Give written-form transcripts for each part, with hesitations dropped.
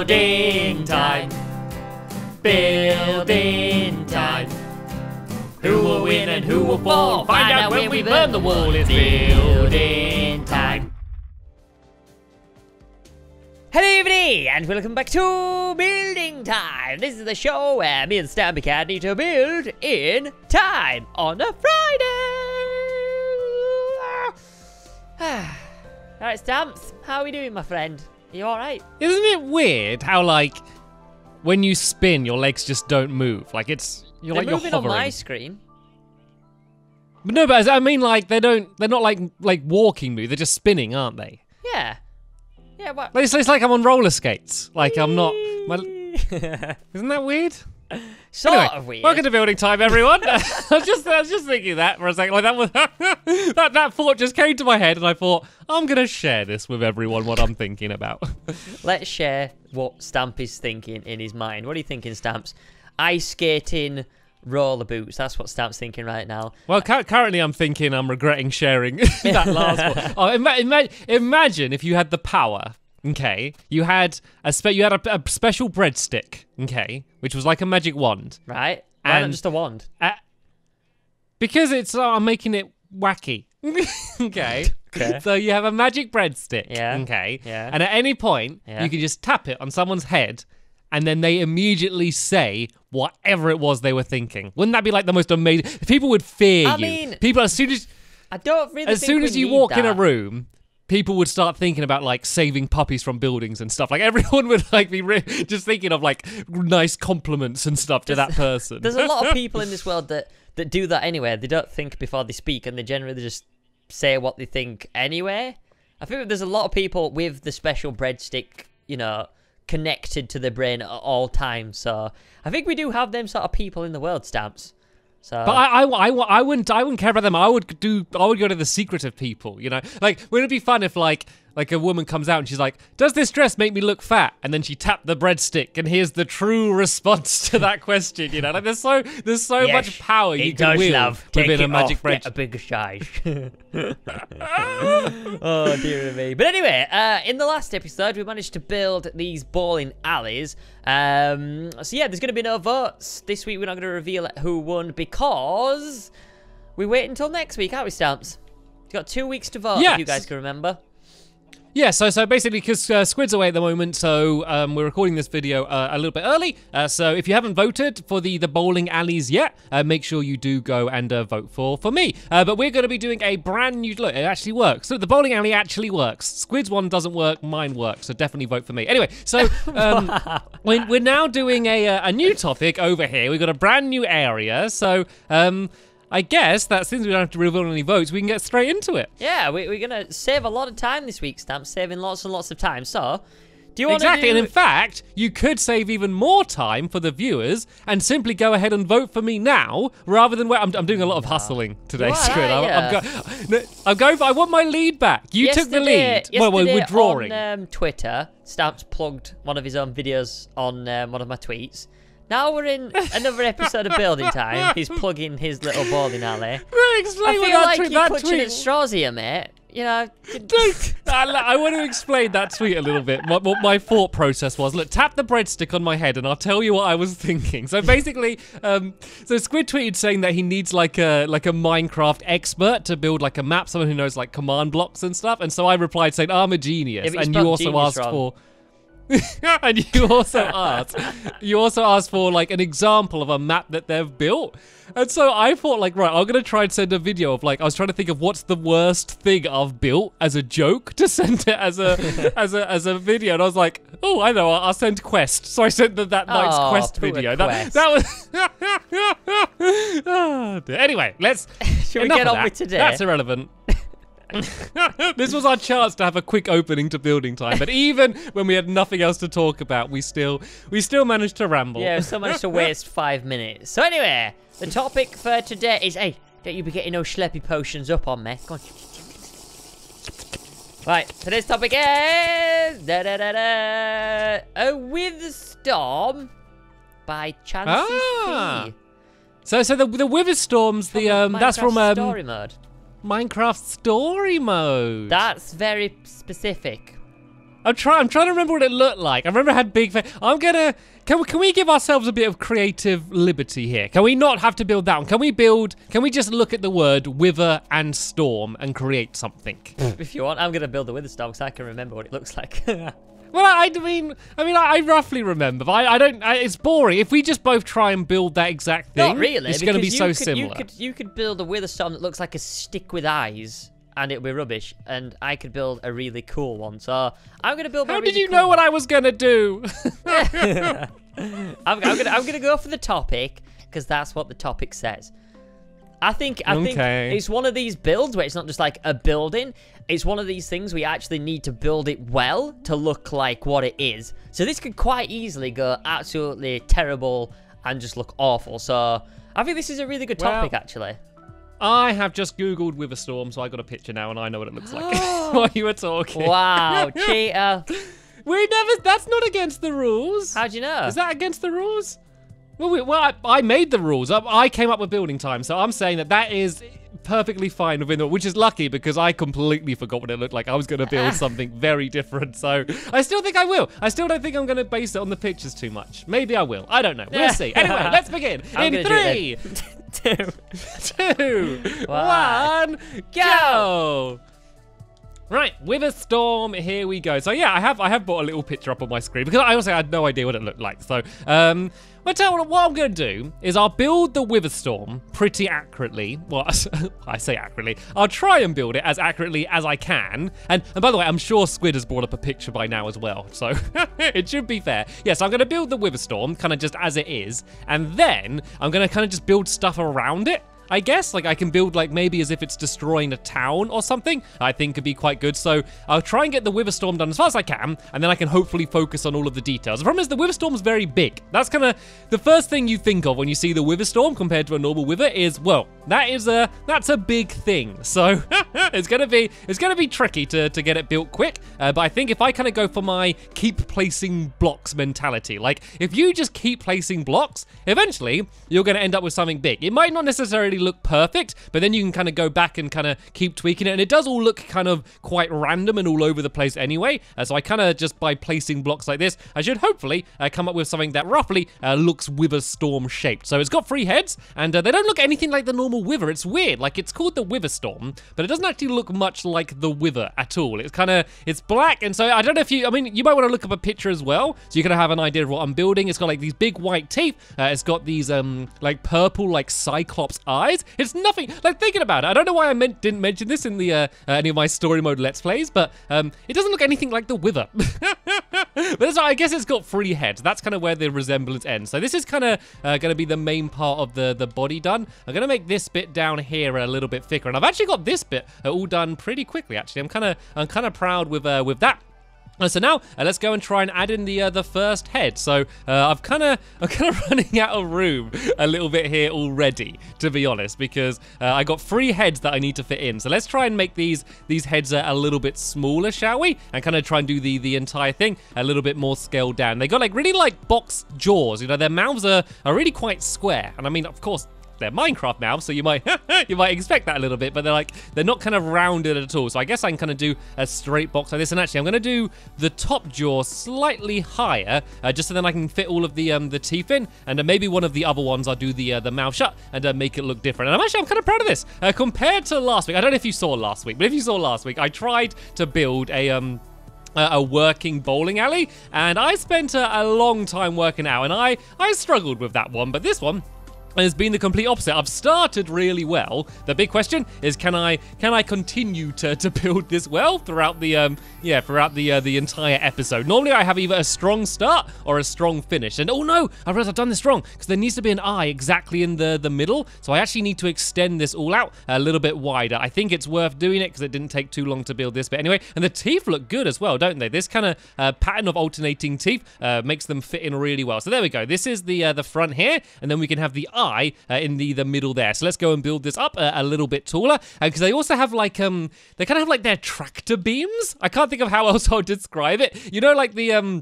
Building time. Building time. Who will win and who will fall? Find out when we burn the wall. It's building time. Hello everybody, and welcome back to Building Time. This is the show where me and Stampylonghead need to build in time on a Friday. Alright, Stamps, how are we doing, my friend? Are you alright? Isn't it weird how, like, when you spin, your legs just don't move? Like, you're hovering. hovering On my screen. But no, but I mean, like, they're not like walking move, they're just spinning, aren't they? Yeah. Yeah, what? It's like I'm on roller skates. Like, I'm not... Isn't that weird? Sort anyway, of weird. Welcome to Building Time, everyone. I was just thinking that for a second. Like, that was that thought just came to my head, and I thought, I'm going to share this with everyone, what I'm thinking about. Let's share what Stamp is thinking in his mind. What are you thinking, Stamps? Ice skating... roller boots. That's what Stamp's thinking right now. Well, currently I'm thinking I'm regretting sharing that last one. Oh, imagine if you had the power. Okay, you had a special breadstick. Okay, which was like a magic wand. Right. Why not just a wand? Because it's I'm making it wacky. Okay. Okay. So you have a magic breadstick. Yeah. Okay. Yeah. And at any point, you can just tap it on someone's head. And then they immediately say whatever it was they were thinking. Wouldn't that be like the most amazing? People would fear you. Mean, people, as soon as you walk in a room, people would start thinking about like saving puppies from buildings and stuff. Like everyone would like be just thinking of like nice compliments and stuff to that person. There's a lot of people in this world that do that anyway. They don't think before they speak, and they generally just say what they think anyway. I think there's a lot of people with the special breadstick, you know, connected to the brain at all times. So I think we do have them sort of people in the world, Stamps. So, but I wouldn't care about them. I would go to the secretive people, you know. Like, wouldn't it be fun if like a woman comes out and she's like, "Does this dress make me look fat?" And then she tapped the breadstick, and here's the true responst to that question. You know, like there's so yes, much power you can wield within a magic bread. Get a bigger size. Oh dear me. But anyway, in the last episode, we managed to build these bowling alleys. So yeah, there's going to be no votes this week. We're not going to reveal who won because we wait until next week, aren't we, Stamps? We've got 2 weeks to vote. Yes. If you guys can remember. Yeah, so basically, because Squid's away at the moment, so we're recording this video a little bit early. So if you haven't voted for the bowling alleys yet, make sure you do go and vote for me. But we're going to be doing a brand new... Look, it actually works. So the bowling alley actually works. Squid's one doesn't work, mine works, so definitely vote for me. Anyway, so we're now doing a new topic over here. We've got a brand new area, so... I guess that since we don't have to reveal any votes, we can get straight into it. Yeah, we're going to save a lot of time this week, Stamp, saving lots and lots of time. So, do you want to Exactly, and in fact, you could save even more time for the viewers and simply go ahead and vote for me now, rather than wait. I'm doing a lot of hustling today, Squid. I want my lead back. You took the lead. Well, we're drawing. On Twitter, Stamps plugged one of his own videos on one of my tweets. Now we're in another episode of Building Time. He's plugging his little bowling alley. Explain I feel like you're clutching at straws here, mate. You know. I want to explain that tweet a little bit. What my thought process was. Look, tap the breadstick on my head, and I'll tell you what I was thinking. So basically, so Squid tweeted saying that he needs like a Minecraft expert to build like a map, someone who knows like command blocks and stuff. And so I replied saying, "I'm a genius," and you also asked for. And you also asked for like an example of a map that they've built. And so I thought like, right, I'm gonna try and send a video of like, I was trying to think of what's the worst thing I've built as a joke to send it as a as a video. And I was like, oh, I know, I'll send Quest. So I sent that night's Quest video. That was oh, dear. Anyway, should we get on with today? That's irrelevant. This was our chance to have a quick opening to Building Time, but even when we had nothing else to talk about, we still managed to ramble. Yeah, so managed to waste 5 minutes. So anyway, the topic for today is, hey, don't you be getting those schleppy potions up on me. Go on. Right, today's topic is A Wither Storm by Chancy Fee. So the Wither Storms, that's from story mode. Minecraft story mode. That's very specific. I'm trying to remember what it looked like. I remember it had big face. Can we give ourselves a bit of creative liberty here? Can we not have to build that one? Can we just look at the word wither and storm and create something? If you want, I'm gonna build a wither storm because I can remember what it looks like. Well, I roughly remember, but I don't. It's boring. If we just both try and build that exact thing, Not really, it's going to be so similar. You could build a wither storm that looks like a stick with eyes, and it'll be rubbish. And I could build a really cool one. So I'm gonna build. How did you know what I was gonna do? I'm gonna go for the topic because that's what the topic says. I think it's one of these builds where it's not just like a building. It's one of these things we actually need to build it well to look like what it is. So this could quite easily go absolutely terrible and just look awful. So I think this is a really good topic, actually. I have just Googled Witherstorm, so I got a picture now and I know what it looks like while you were talking. Wow, cheater. That's not against the rules. How'd you know? Is that against the rules? Well, I made the rules. I came up with building time, so I'm saying that is perfectly fine within the, which is lucky because I completely forgot what it looked like. I was going to build something very different, so I still think I will. I still don't think I'm going to base it on the pictures too much. Maybe I will. I don't know. We'll see. Anyway, let's begin. In 3, 2, 1, go! Right, Witherstorm, here we go. So yeah, I have brought a little picture up on my screen because I also had no idea what it looked like. So, I'll tell you what I'm going to do is I'll build the Witherstorm pretty accurately. Well, I say accurately. I'll try and build it as accurately as I can. And by the way, I'm sure Squid has brought up a picture by now as well. So it should be fair. Yeah, so I'm going to build the Witherstorm kind of just as it is. And then I'm going to kind of just build stuff around it. I guess, like I can build like maybe as if it's destroying a town or something, I think could be quite good. So I'll try and get the Witherstorm done as fast as I can, and then I can hopefully focus on all of the details. The problem is the Witherstorm's very big. That's kind of the first thing you think of when you see the Witherstorm compared to a normal Wither is, well, that's a big thing. So it's gonna be tricky to get it built quick. But I think if I kind of go for my keep placing blocks mentality, like if you just keep placing blocks, eventually you're gonna end up with something big. It might not necessarily look perfect, but then you can kind of go back and kind of keep tweaking it, and it does all look kind of quite random and all over the place anyway. So I kind of just by placing blocks like this, I should hopefully come up with something that roughly looks Witherstorm shaped. So it's got 3 heads, and they don't look anything like the normal Wither. It's weird, like it's called the Witherstorm, but it doesn't actually look much like the Wither at all. It's black, and so I don't know if you might want to look up a picture as well, so you can have an idea of what I'm building. It's got like these big white teeth. It's got these like purple like Cyclops eyes. It's nothing, like thinking about it, I don't know why I didn't mention this in the any of my story mode Let's Plays, but it doesn't look anything like the Wither. But I guess it's got 3 heads. That's kind of where the resemblance ends. So this is kind of going to be the main part of the body done. I'm going to make this bit down here a little bit thicker, and I've actually got this bit all done pretty quickly. Actually, I'm kind of proud with that. So now let's go and try and add in the first head. So I'm kind of running out of room a little bit here already, to be honest, because I got 3 heads that I need to fit in. So let's try and make these heads a little bit smaller, shall we? And kind of try and do the entire thing a little bit more scaled down. They got like really like box jaws. You know, their mouths are really quite square. And I mean, of course, they're Minecraft mouths, so you might expect that a little bit, but they're not kind of rounded at all. So I guess I can kind of do a straight box like this. And actually, I'm going to do the top jaw slightly higher, just so then I can fit all of the teeth in, and then maybe one of the other ones I'll do the mouth shut and make it look different. And I'm kind of proud of this compared to last week. I don't know if you saw last week, but if you saw last week, I tried to build a working bowling alley, and I spent a long time working out, and I struggled with that one. But this one has been the complete opposite. I've started really well. The big question is, can I continue to build this well throughout the entire episode? Normally I have either a strong start or a strong finish. And oh no, I realized I've done this wrong, because there needs to be an eye exactly in the middle. So I actually need to extend this all out a little bit wider. I think it's worth doing it because it didn't take too long to build this bit anyway. And the teeth look good as well, don't they? This kind of pattern of alternating teeth makes them fit in really well. So there we go. This is the front here, and then we can have the eye in the middle there. So let's go and build this up a little bit taller, because they also have like they kind of have like their tractor beams. I can't think of how else I'll describe it. You know, like the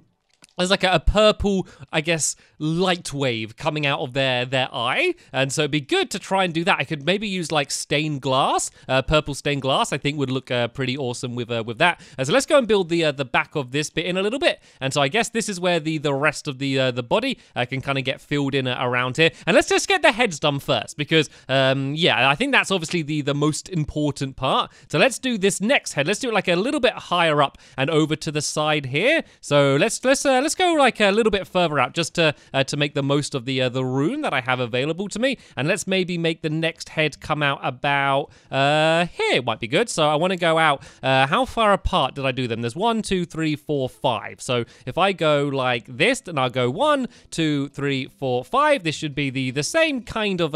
there's like a purple, I guess, light wave coming out of their eye, and so it'd be good to try and do that. I could maybe use like stained glass, purple stained glass. I think would look pretty awesome with that. So let's go and build the back of this bit in a little bit. And so I guess this is where the rest of the body can kind of get filled in around here. And let's just get the heads done first, because yeah, I think that's obviously the most important part. So let's do this next head. Let's do it like a little bit higher up and over to the side here. So let's go like a little bit further out, just to make the most of the room that I have available to me. And let's maybe make the next head come out about here might be good. So I want to go out. How far apart did I do them? There's 1, 2, 3, 4, 5. So if I go like this, then I'll go 1, 2, 3, 4, 5. This should be the same kind of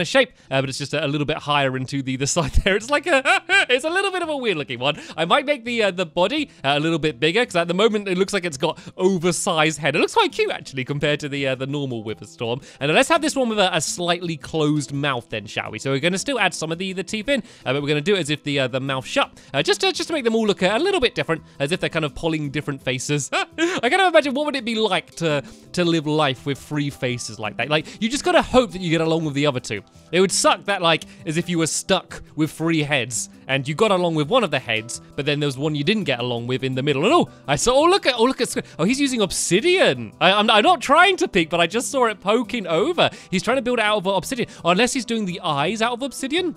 shape, but it's just a little bit higher into the side there. It's like it's a little bit of a weird looking one. I might make the body a little bit bigger, because at the moment it looks like it's got oversized head. It looks quite cute actually compared to the normal Witherstorm. And let's have this one with a slightly closed mouth then, shall we? So we're going to still add some of the teeth in, but we're going to do it as if the mouth shut, just to make them all look a little bit different, as if they're kind of pulling different faces. I kind of imagine what would it be like to live life with 3 faces like that. Like, you just got to hope that you get along with the other 2. It would suck that, like, as if you were stuck with 3 heads and you got along with one of the heads, but then there was one you didn't get along with in the middle. And look at, he's using obsidian. I'm not trying to peek, but I just saw it poking over. He's trying to build it out of obsidian, or unless he's doing the eyes out of obsidian.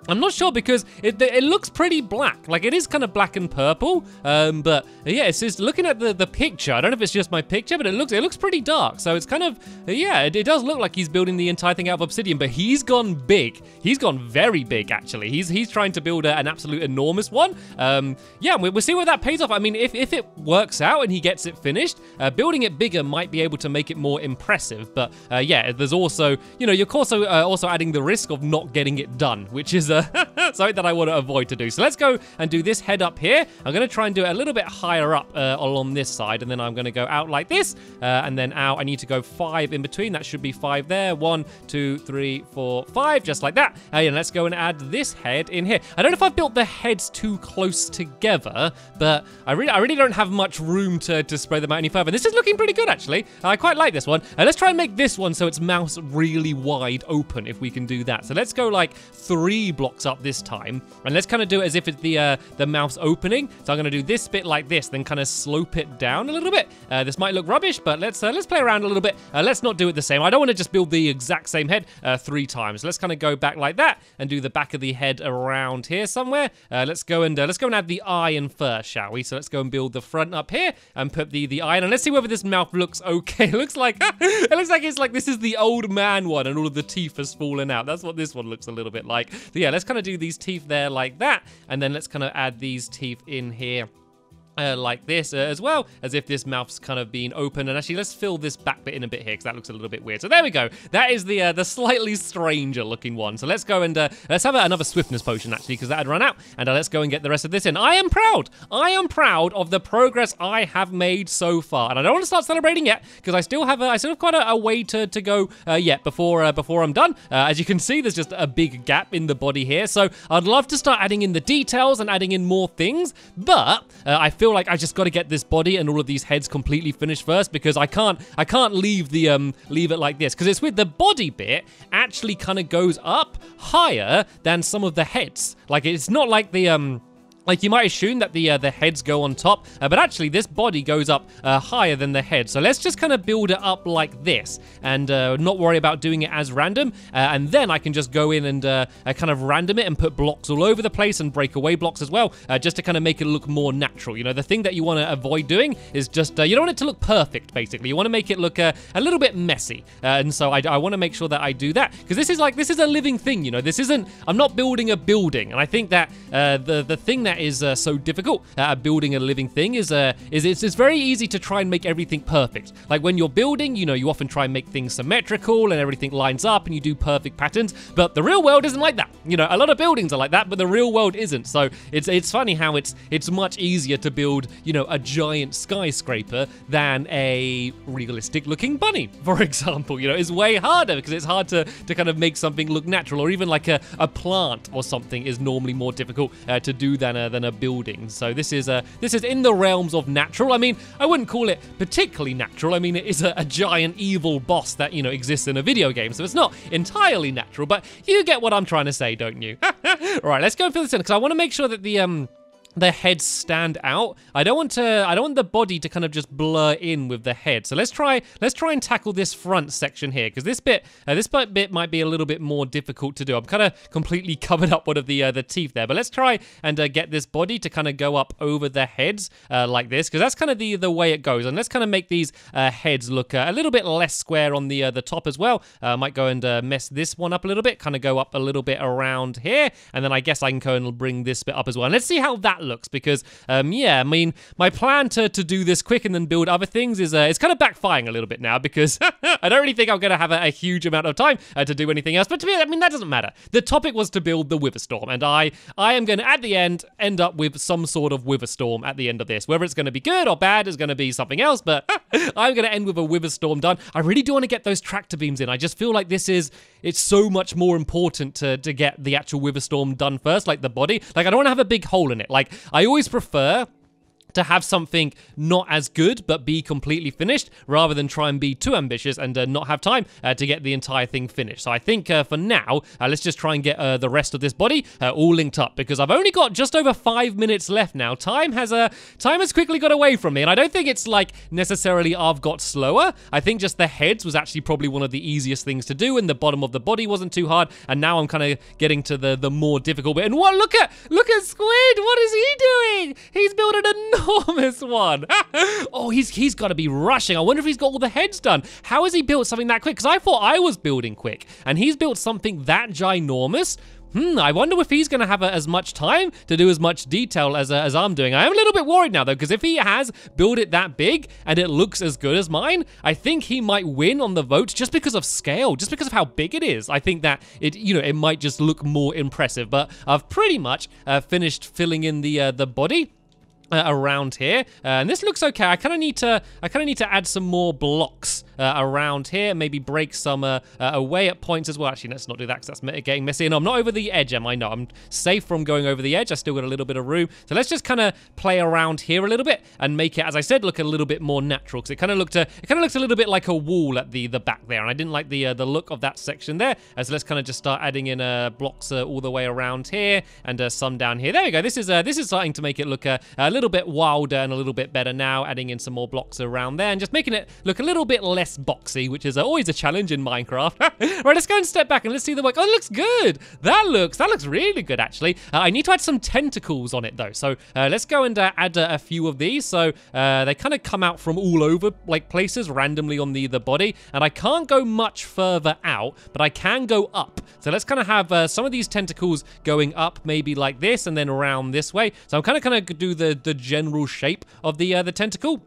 I'm not sure, because it looks pretty black. Like, it is kind of black and purple, but yeah, it's just looking at the picture. I don't know if it's just my picture, but it looks pretty dark. So it's kind of, yeah, it does look like he's building the entire thing out of obsidian, but he's gone big. He's gone very big, actually. He's trying to build an absolute enormous one. Yeah, we'll see where that pays off. I mean, if it works out and he gets it finished, building it bigger might be able to make it more impressive. But yeah, there's also, you know, you're also adding the risk of not getting it done, which is something that I want to avoid to do. So let's go and do this head up here. I'm going to try and do it a little bit higher up along this side, and then I'm going to go out like this, and then out. I need to go 5 in between. That should be 5 there. 1, 2, 3, 4, 5, just like that. And let's go and add this head in here. I don't know if I've built the heads too close together, but I really don't have much room to spread them out any further. This is looking pretty good, actually. I quite like this one. Let's try and make this one so its mouth's really wide open, if we can do that. So let's go like 3 blocks up this time, and let's kind of do it as if it's the mouth's opening. So I'm going to do this bit like this, then kind of slope it down a little bit. This might look rubbish, but let's play around a little bit. Let's not do it the same. I don't want to just build the exact same head 3 times. Let's kind of go back like that and do the back of the head around here somewhere. Let's go and add the eye in first, shall we? So let's go and build the front up here and put the eye in, and let's see whether this mouth looks okay. It looks like it's like this is the old man one, and all of the teeth has fallen out. That's what this one looks a little bit like. So yeah, let's kind of do these teeth there like that, and then let's kind of add these teeth in here. Like this as well, as if this mouth's kind of being open. And actually, let's fill this back bit in a bit here, because that looks a little bit weird. So there we go. That is the slightly stranger looking one. So let's go and let's have another swiftness potion, actually, because that had run out. And let's go and get the rest of this in. I am proud of the progress I have made so far. And I don't want to start celebrating yet, because I still have quite a way to go yet before I'm done. As you can see, there's just a big gap in the body here. So I'd love to start adding in the details and adding in more things, but I feel like I just got to get this body and all of these heads completely finished first, because I can't leave it like this, because it's with the body bit actually kind of goes up higher than some of the heads. Like, it's not like the like, you might assume that the heads go on top, but actually this body goes up higher than the head. So let's just kind of build it up like this, and not worry about doing it as random. And then I can just go in and kind of random it and put blocks all over the place and break away blocks as well, just to kind of make it look more natural. You know, the thing that you want to avoid doing is just, you don't want it to look perfect, basically. You want to make it look a little bit messy. And so I want to make sure that I do that, because this is a living thing, you know. I'm not building a building. And I think that the thing that is so difficult at building a living thing is it's very easy to try and make everything perfect. Like, when you're building, you know, you often try and make things symmetrical and everything lines up and you do perfect patterns, but the real world isn't like that. You know, a lot of buildings are like that, but the real world isn't. So it's funny how it's much easier to build, you know, a giant skyscraper than a realistic looking bunny, for example. You know, it's way harder because it's hard to kind of make something look natural, or even like a plant or something is normally more difficult to do than a building. So this is in the realms of natural. I mean, I wouldn't call it particularly natural. I mean, it is a giant evil boss that, you know, exists in a video game, so it's not entirely natural, but you get what I'm trying to say, don't you? All right, let's go fill this in, because I want to make sure that the heads stand out. I don't want the body to kind of just blur in with the head. So let's try and tackle this front section here, because this bit might be a little bit more difficult to do. I'm kind of completely covered up one of the teeth there, but let's try and get this body to kind of go up over the heads like this, because that's kind of the way it goes. And let's kind of make these heads look a little bit less square on the top as well. Might go and mess this one up a little bit, kind of go up a little bit around here, and then I guess I can go and bring this bit up as well. And let's see how that looks, because yeah, I mean, my plan to do this quick and then build other things is it's kind of backfiring a little bit now, because I don't really think I'm gonna have a huge amount of time to do anything else. But to me, I mean, that doesn't matter. The topic was to build the Witherstorm, and I am gonna at the end up with some sort of Witherstorm at the end of this. Whether it's gonna be good or bad is gonna be something else, but I'm gonna end with a Witherstorm done. I really do want to get those tractor beams in. I just feel like it's so much more important to get the actual Witherstorm done first, like the body. Like, I don't want to have a big hole in it. Like, I always prefer to have something not as good but be completely finished, rather than try and be too ambitious and not have time to get the entire thing finished. So I think for now, let's just try and get the rest of this body all linked up, because I've only got just over 5 minutes left now. Time has quickly got away from me, and I don't think it's like necessarily I've got slower. I think just the heads was actually probably one of the easiest things to do, and the bottom of the body wasn't too hard, and now I'm kind of getting to the more difficult bit. And what? Look at Squid! What is he doing? He's built an enormous one. Oh, he's got to be rushing. I wonder if he's got all the heads done. How has he built something that quick? Because I thought I was building quick, and he's built something that ginormous. I wonder if he's going to have as much time to do as much detail as I'm doing. I am a little bit worried now, though, because if he has built it that big and it looks as good as mine, I think he might win on the vote just because of scale, just because of how big it is. I think that it might just look more impressive. But I've pretty much finished filling in the body around here, and this looks okay. I kind of need to add some more blocks around here, maybe break some away at points as well. Actually, let's not do that, because that's getting messy. And I'm not over the edge, am I? No, I'm safe from going over the edge. I still got a little bit of room, so let's just kind of play around here a little bit and make it, as I said, look a little bit more natural, because it kind of looked a little bit like a wall at the back there, and I didn't like the look of that section there. So let's kind of just start adding in blocks all the way around here, and some down here. There we go. This is starting to make it look a little bit wilder and a little bit better now, adding in some more blocks around there and just making it look a little bit less boxy, which is always a challenge in Minecraft. Right, let's go and step back and let's see the work. Oh, it looks good. That looks really good, actually. I need to add some tentacles on it, though. So let's go and add a few of these. So they kind of come out from all over, like, places randomly on the body, and I can't go much further out, but I can go up. So let's kind of have some of these tentacles going up, maybe like this, and then around this way. So I'm kind of do the general shape of the tentacle.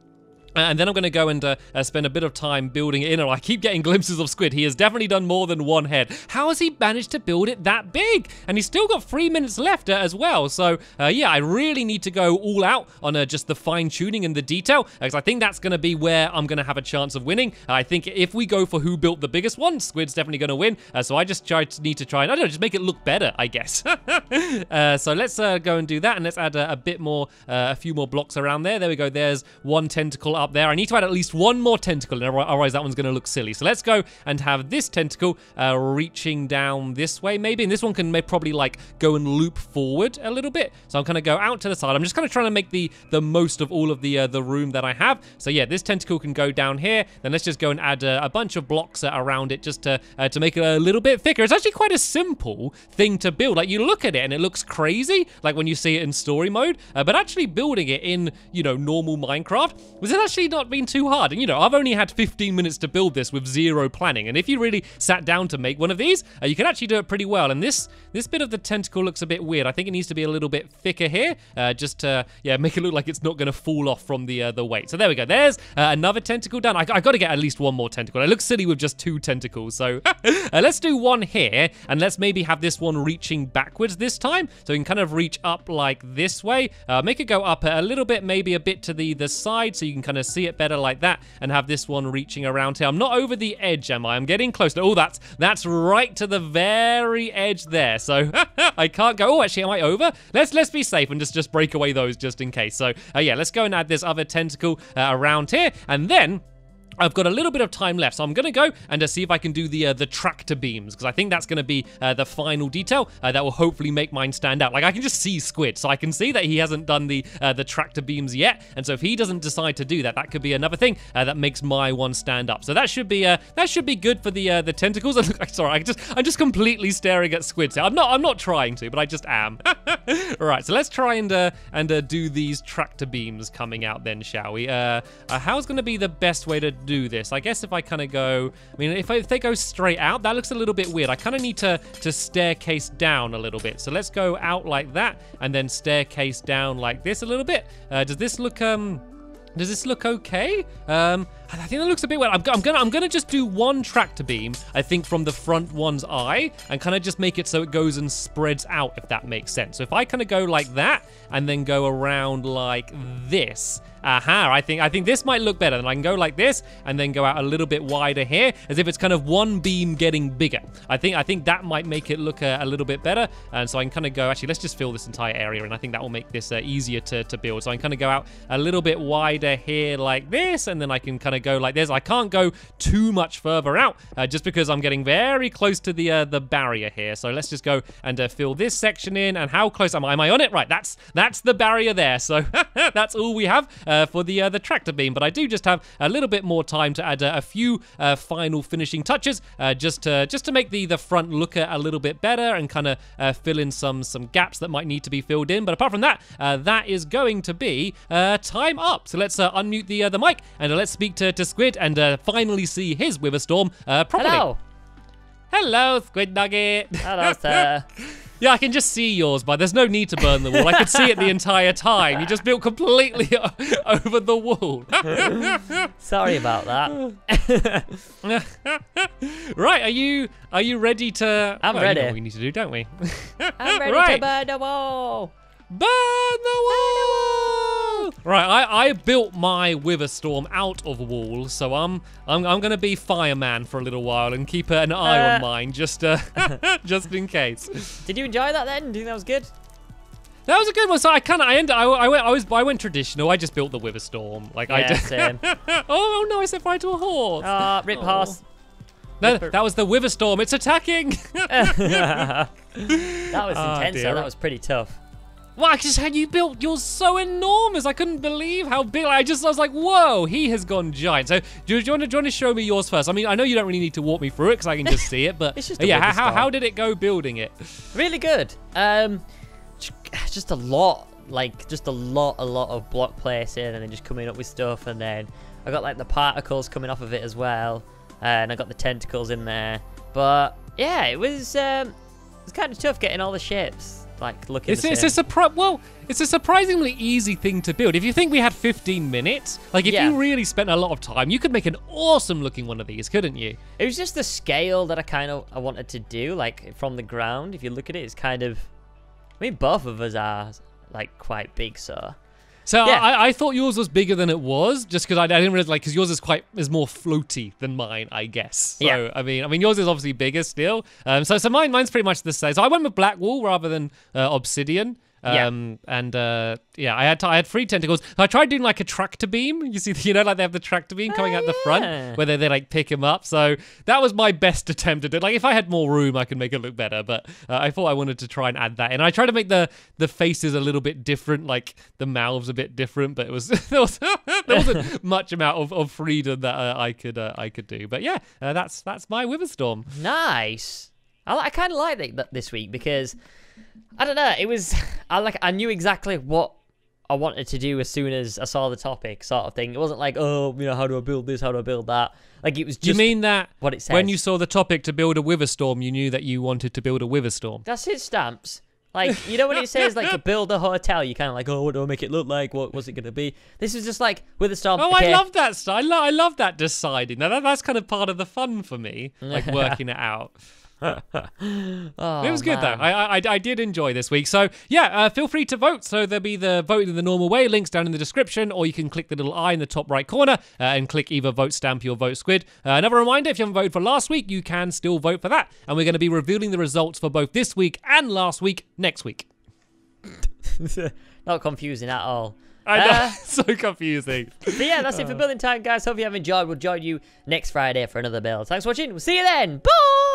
And then I'm going to go and spend a bit of time building it in. And I keep getting glimpses of Squid. He has definitely done more than one head. How has he managed to build it that big? And he's still got 3 minutes left as well. So, yeah, I really need to go all out on just the fine-tuning and the detail, because I think that's going to be where I'm going to have a chance of winning. I think if we go for who built the biggest one, Squid's definitely going to win. So I just need to try and, I don't know, just make it look better, I guess. So let's go and do that. And let's add a bit more, a few more blocks around there. There we go. There's one tentacle up there. I need to add at least one more tentacle, otherwise that one's going to look silly. So let's go and have this tentacle reaching down this way, maybe. And this one can probably like go and loop forward a little bit. So I'm going to go out to the side. I'm just kind of trying to make the most of all of the room that I have. So yeah, this tentacle can go down here. Then let's just go and add a bunch of blocks around it just to make it a little bit thicker. It's actually quite a simple thing to build. Like, you look at it and it looks crazy, like when you see it in story mode, but actually building it in, normal Minecraft was actually not been too hard. And I've only had 15 minutes to build this with zero planning, and if you really sat down to make one of these, you can actually do it pretty well. And this bit of the tentacle looks a bit weird. I think it needs to be a little bit thicker here, just to make it look like it's not going to fall off from the weight. So there we go. There's another tentacle done. I got to get at least one more tentacle. It looks silly with just 2 tentacles. So let's do one here, and let's maybe have this one reaching backwards this time, so we can kind of reach up like this way. Make it go up a little bit, maybe a bit to the side, so you can kind kind of see it better like that and have this one reaching around here. I'm not over the edge, am I? I'm getting close. Oh, that's right to the very edge there. So I can't go. Oh, actually, am I over? Let's be safe and just break away those just in case. So yeah, let's go and add this other tentacle around here, and then I've got a little bit of time left, so I'm going to go and see if I can do the tractor beams, because I think that's going to be the final detail that will hopefully make mine stand out. Like, I can just see Squid, so I can see that he hasn't done the tractor beams yet, and so if he doesn't decide to do that, that could be another thing that makes my one stand up. So that should be good for the tentacles. Sorry, I'm just completely staring at Squid. So I'm not trying to, but I just am. All right, so let's try and do these tractor beams coming out then, shall we? How's going to be the best way to do this? I guess if I kind of go, I mean, if they go straight out, that looks a little bit weird. I kind of need to staircase down a little bit. So let's go out like that and then staircase down like this a little bit. Does this look okay? I think that looks a bit weird. I'm gonna just do one tractor beam, I think, from the front one's eye, and kind of just make it so it goes and spreads out, if that makes sense. So if I kind of go like that and then go around like this, I think this might look better. Then I can go like this and then go out a little bit wider here, as if it's kind of one beam getting bigger. I think that might make it look a little bit better. And so I can kind of go, actually, let's just fill this entire area, and I think that will make this easier to build. So I can kind of go out a little bit wider here like this, and then I can kind of go like this. I can't go too much further out just because I'm getting very close to the barrier here. So let's just go and fill this section in. And how close am I? Am I on it? Right, that's the barrier there. So that's all we have for the tractor beam. But I do just have a little bit more time to add a few final finishing touches just to make the front look a little bit better and kind of fill in some gaps that might need to be filled in. But apart from that, that is going to be time up. So let's unmute the mic and let's speak to Squid and finally see his Witherstorm properly. Hello, Squid Nugget. Hello, sir. Yeah, I can just see yours, but there's no need to burn the wall. I could see it the entire time. You just built completely over the wall. Sorry about that. Right, are you ready to... I'm ready. You know what we need to do, don't we? I'm ready to burn the wall. Burn the wall! Right, I built my Witherstorm out of walls, so I'm gonna be fireman for a little while and keep an eye on mine just in case. Did you enjoy that then? Do you think that was good? That was a good one. So I went traditional. I just built the Witherstorm. Like, I did. Same. Oh no! I set fire to a horse. Rip horse. No, that was the Witherstorm. It's attacking. That was intense. Dear. That was pretty tough. Well, I just had you built yours so enormous. I couldn't believe how big. I was like, whoa, he has gone giant. So do you want to show me yours first? I mean, I know you don't really need to walk me through it because I can just see it. But it's just yeah, how did it go building it? Really good. Just a lot of block placing, and then just coming up with stuff, and then I got like the particles coming off of it as well, and I got the tentacles in there. But yeah, it was kind of tough getting all the shapes. Like looking it's a surprisingly easy thing to build. If you think we had 15 minutes, like if you really spent a lot of time, you could make an awesome looking one of these, couldn't you? It was just the scale that I wanted to do, like from the ground. If you look at it, it's kind of, I mean, both of us are like quite big, so. So yeah. I thought yours was bigger than it was, just because I didn't realize, like, because yours is more floaty than mine, I guess. So yeah. I mean yours is obviously bigger still. So mine's pretty much the same. So I went with black wool rather than obsidian. I had 3 tentacles. I tried doing like a tractor beam. You see, like they have the tractor beam coming out the front where they like pick him up. So that was my best attempt at it. Like if I had more room, I could make it look better. But I thought I wanted to try and add that. And I tried to make the faces a little bit different, like the mouths a bit different. But it was there wasn't much amount of freedom that I could do. But yeah, that's my Witherstorm. Nice. I kind of like that this week because. I don't know. It was I knew exactly what I wanted to do as soon as I saw the topic, sort of thing. It wasn't like, oh, how do I build this? How do I build that? Like it was just. You mean that what it says. When you saw the topic to build a Witherstorm, you knew that you wanted to build a Witherstorm? That's it, Stamps. Like when it says like to build a hotel, you kind of like, oh, what do I make it look like? What was it gonna be? This is just like Witherstorm. Oh, okay. I love that stuff. I love that deciding. Now that's kind of part of the fun for me, like working it out. Oh, It was good though. man. I did enjoy this week. So yeah, feel free to vote. So there'll be the vote in the normal way. Links down in the description, or you can click the little eye in the top right corner and click either vote Stampy or vote Squid. Another reminder: if you haven't voted for last week, you can still vote for that. And we're going to be revealing the results for both this week and last week next week. Not confusing at all. I know, so confusing. But yeah, that's it for building time, guys. Hope you have enjoyed. We'll join you next Friday for another build. Thanks for watching. We'll see you then. Bye.